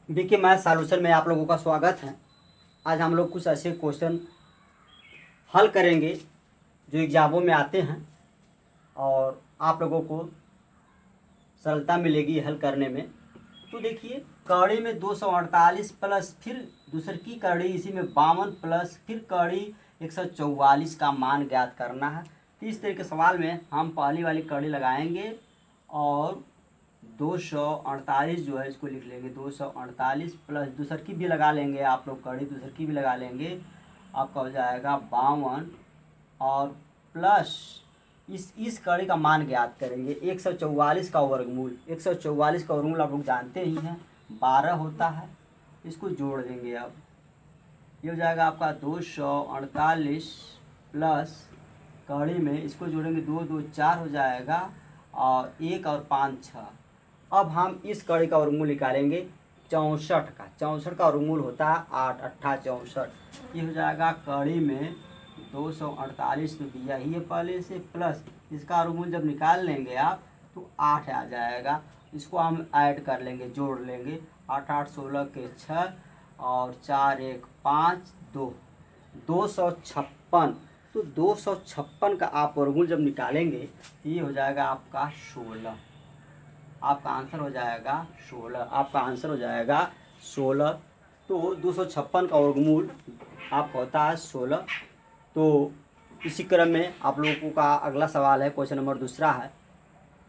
देखिए, मैं सॉल्यूशन में आप लोगों का स्वागत है। आज हम लोग कुछ ऐसे क्वेश्चन हल करेंगे जो एग्जामों में आते हैं और आप लोगों को सरलता मिलेगी हल करने में। तो देखिए, कड़ी में 248 प्लस फिर दूसरी की कड़ी इसी में 52 प्लस फिर कड़ी 144 का मान ज्ञात करना है। तो इस तरह के सवाल में हम पहली वाली कड़ी लगाएंगे और 248 जो है इसको लिख लेंगे। 248 प्लस दूसर की भी लगा लेंगे, आप लोग कड़ी दूसर की भी लगा लेंगे। आपका हो जाएगा 52 और प्लस इस कड़ी का मान ज्ञात करेंगे 144 का वर्गमूल। 144 का वर्गमूल आप लोग जानते ही हैं 12 होता है। इसको जोड़ देंगे। अब ये हो जाएगा आपका 248 प्लस कड़ी में इसको जोड़ेंगे 2 2 4 हो जाएगा और 1 और 5 6। अब हम इस कड़ी का वर्गमूल निकालेंगे 64 का। 64 का वर्गमूल होता है 8 8 64। ये हो जाएगा कड़ी में 248 तो दिया ही है पहले से, प्लस इसका वर्गमूल जब निकाल लेंगे आप तो 8 आ जाएगा। इसको हम ऐड कर लेंगे, जोड़ लेंगे। 8 8 16 के 6 और 4 1 5 2 256। तो 256 का आप वर्गमूल जब निकालेंगे तो ये हो जाएगा आपका 16। आपका आंसर हो जाएगा 16। आपका आंसर हो जाएगा 16। तो 256 का वर्गमूल आपका होता है 16। तो इसी क्रम में आप लोगों का अगला सवाल है, क्वेश्चन नंबर दूसरा है।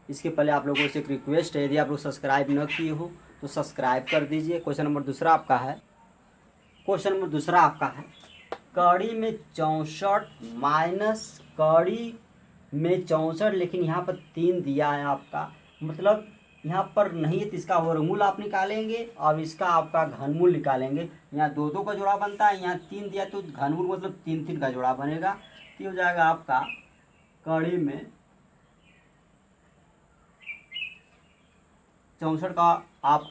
इसके पहले आप लोगों से एक रिक्वेस्ट है, यदि आप लोग सब्सक्राइब न किए हो तो सब्सक्राइब कर दीजिए। क्वेश्चन नंबर दूसरा आपका है। क्वेश्चन नंबर दूसरा आपका है, कड़ी में 64 माइनस कड़ी में 64, लेकिन यहाँ पर 3 दिया है आपका, मतलब यहाँ पर नहीं है तो इसका वर्गमूल आप निकालेंगे और इसका आपका घनमूल निकालेंगे। यहाँ 2 2 का जोड़ा बनता है, यहाँ 3 दिया तो घनमूल मतलब 3 3 का जोड़ा बनेगा। तो ये हो जाएगा आपका कड़ी में 64 का आप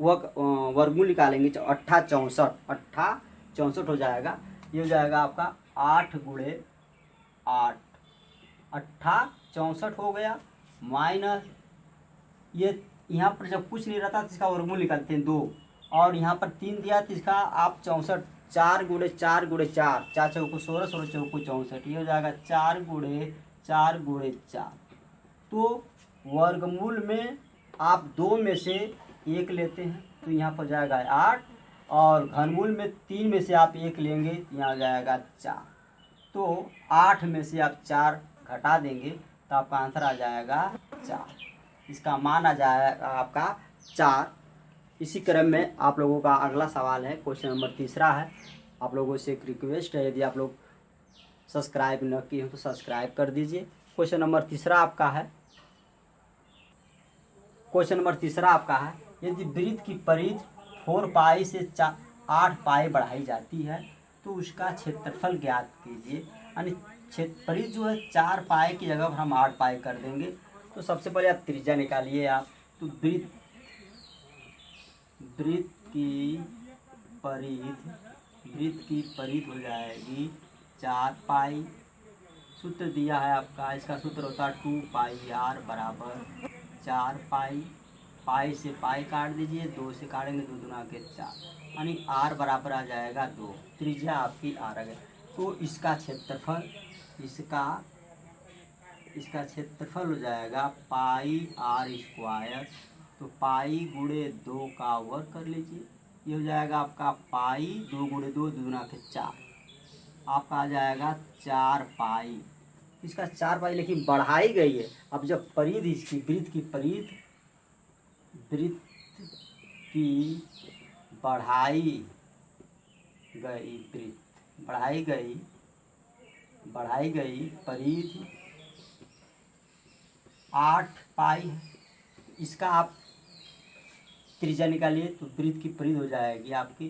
वर्गमूल निकालेंगे। 8 64 8 64 हो जाएगा। ये हो जाएगा आपका 8 गुणे 8 8 64 हो गया, माइनस ये यहाँ पर जब कुछ नहीं रहता तो इसका वर्गमूल निकालते हैं 2, और यहाँ पर 3 दिया तो इसका आप 64 4 गुणे 4 गुणे 4 4 चौको 16 16 चौको 64। ये हो जाएगा 4 गुणे 4 गुणे 4। तो वर्गमूल में आप 2 में से 1 लेते हैं तो यहाँ पर जाएगा 8, और घनमूल में 3 में से आप 1 लेंगे तो यहाँ जाएगा 4। तो 8 में से आप 4 घटा देंगे तो आपका आंसर आ जाएगा 4। इसका मान आ जाएगा आपका 4। इसी क्रम में आप लोगों का अगला सवाल है, क्वेश्चन नंबर तीसरा है। आप लोगों से एक रिक्वेस्ट है, यदि आप लोग सब्सक्राइब न किए हो तो सब्सक्राइब कर दीजिए। क्वेश्चन नंबर तीसरा आपका है। क्वेश्चन नंबर तीसरा आपका है, यदि वृत्त की परिधि 4 पाई से 8 पाई बढ़ाई जाती है तो उसका क्षेत्रफल ज्ञात कीजिए। यानी परिधि जो है 4 पाई की जगह पर हम 8 पाई कर देंगे। तो सबसे पहले आप त्रिज्या निकालिए आप। तो वृत्त की परिधि हो जाएगी 4 पाई। सूत्र दिया है आपका, इसका सूत्र होता है 2 पाई आर बराबर 4 पाई। पाई से पाई काट दीजिए, 2 से काटेंगे 2 दूना के 4, यानी आर बराबर आ जाएगा 2। त्रिज्या आपकी आर आ गई। तो इसका क्षेत्रफल हो जाएगा पाई आर स्क्वायर। तो पाई गुणे 2 का वर्ग कर लीजिए। ये हो जाएगा आपका पाई 2 गुणे 2 दूना के 4, आपका आ जाएगा 4 पाई। इसका 4 पाई लेकिन बढ़ाई गई है। अब जब परिधि इसकी वृत्त की बढ़ाई गई परिधि 8 पाई है। इसका आप त्रिज्या निकालिए तो वृत्त की परिधि हो जाएगी आपकी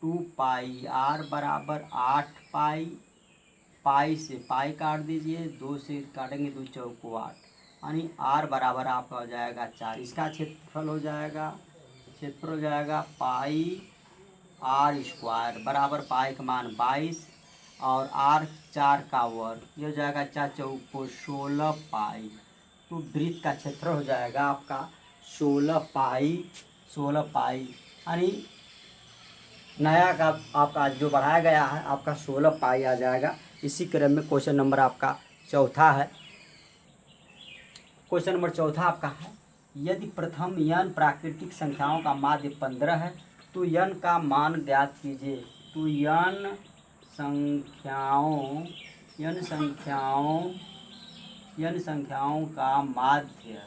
2 पाई आर बराबर 8 पाई। पाई से पाई काट दीजिए, 2 से काटेंगे 2 चौको 8, यानी आर बराबर आपका हो जाएगा 4। इसका क्षेत्रफल हो जाएगा पाई आर स्क्वायर बराबर पाई का मान 22 और आर 4 का वर्ग। ये हो जाएगा 4 चौको 16 पाई। तो वृत्त का क्षेत्र हो जाएगा आपका 16 पाई यानी नया का आपका जो बढ़ाया गया है आपका 16 पाई आ जाएगा। इसी क्रम में क्वेश्चन नंबर आपका चौथा है। क्वेश्चन नंबर चौथा आपका है, यदि प्रथम n प्राकृतिक संख्याओं का माध्य 15 है तो n का मान ज्ञात कीजिए। तो n संख्याओं का माध्य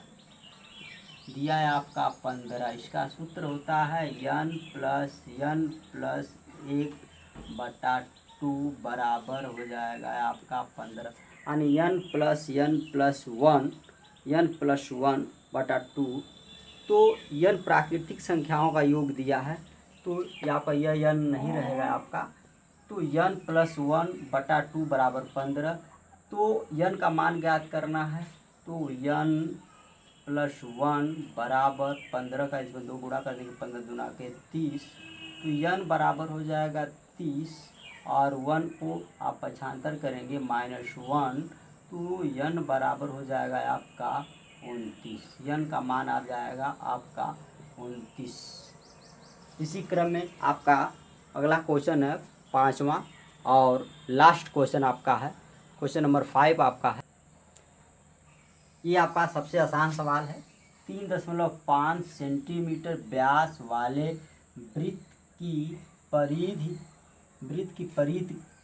दिया है आपका 15। इसका सूत्र होता है n प्लस 1/2 बराबर हो जाएगा आपका 15। यानी n प्लस 1/2। तो n प्राकृतिक संख्याओं का योग दिया है, तो यहाँ पर यह n नहीं रहेगा आपका। तो n प्लस 1/2 बराबर 15। तो n का मान ज्ञात करना है, तो n प्लस 1 बराबर 15 का इसमें 2 गुणा कर देंगे, 15 दूना के 30। तो n बराबर हो जाएगा 30 और 1 को आप पक्षांतर करेंगे -1, तो n बराबर हो जाएगा आपका 29। n का मान आ जाएगा आपका 29। इसी क्रम में आपका अगला क्वेश्चन है 5वां और लास्ट क्वेश्चन आपका है। क्वेश्चन नंबर 5 आपका है। ये आपका सबसे आसान सवाल है। 3.5 सेंटीमीटर व्यास वाले वृत्त की परिधि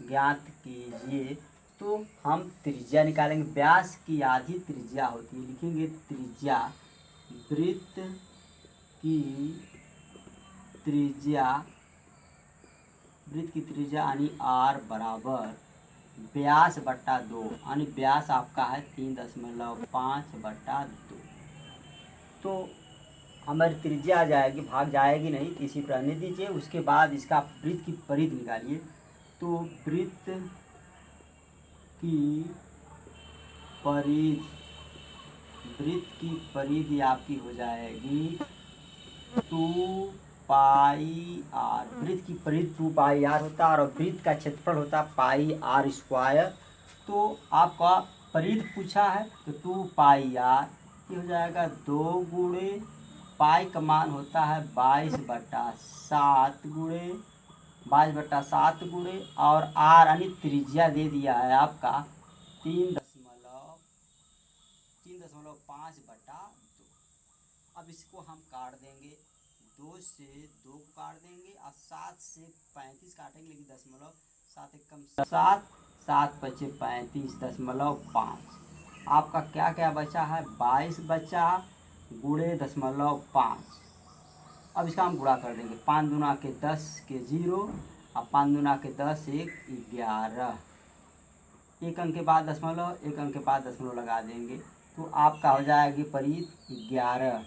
ज्ञात कीजिए। तो हम त्रिज्या निकालेंगे। व्यास की आधी त्रिज्या होती है, लिखेंगे त्रिज्या, वृत्त की त्रिज्या यानी r बराबर व्यास बट्टा 2, यानी व्यास आपका है 3.5/2। तो हमारी त्रिज्या आ जाएगी, भाग जाएगी नहीं, इसी पर रहने दीजिए। उसके बाद इसका वृत्त की परिधि निकालिए। तो वृत्त की परिधि आपकी हो जाएगी 2πr। वृत्त की परिधि 2πr होता है और वृत्त का क्षेत्रफल होता है πr²। तो आपका परिधि पूछा है तो 2πr ये हो जाएगा 2 गुणे पाई का मान होता है 22/7 गुणे और r यानी त्रिज्या दे दिया है आपका 3.5/2। अब इसको हम काट देंगे, 2 से 2 को काट देंगे और 7 से 35 काटेंगे, लेकिन 7 एकम 7, 7 पचे 35.5। आपका क्या क्या बचा है, 22 बचा गुणे 0.5। अब इसका हम गुणा कर देंगे, 5 दूना के 10 के 0 और 5 दूना के 10 1 11। एक अंक के बाद दशमलव, एक अंक के बाद दशमलव लगा देंगे, तो आपका हो जाएगी परिधि 11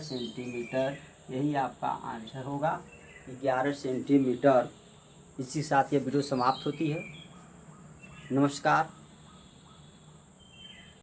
सेंटीमीटर। यही आपका आंसर होगा, 11 सेंटीमीटर। इसी साथ ये वीडियो समाप्त होती है। नमस्कार।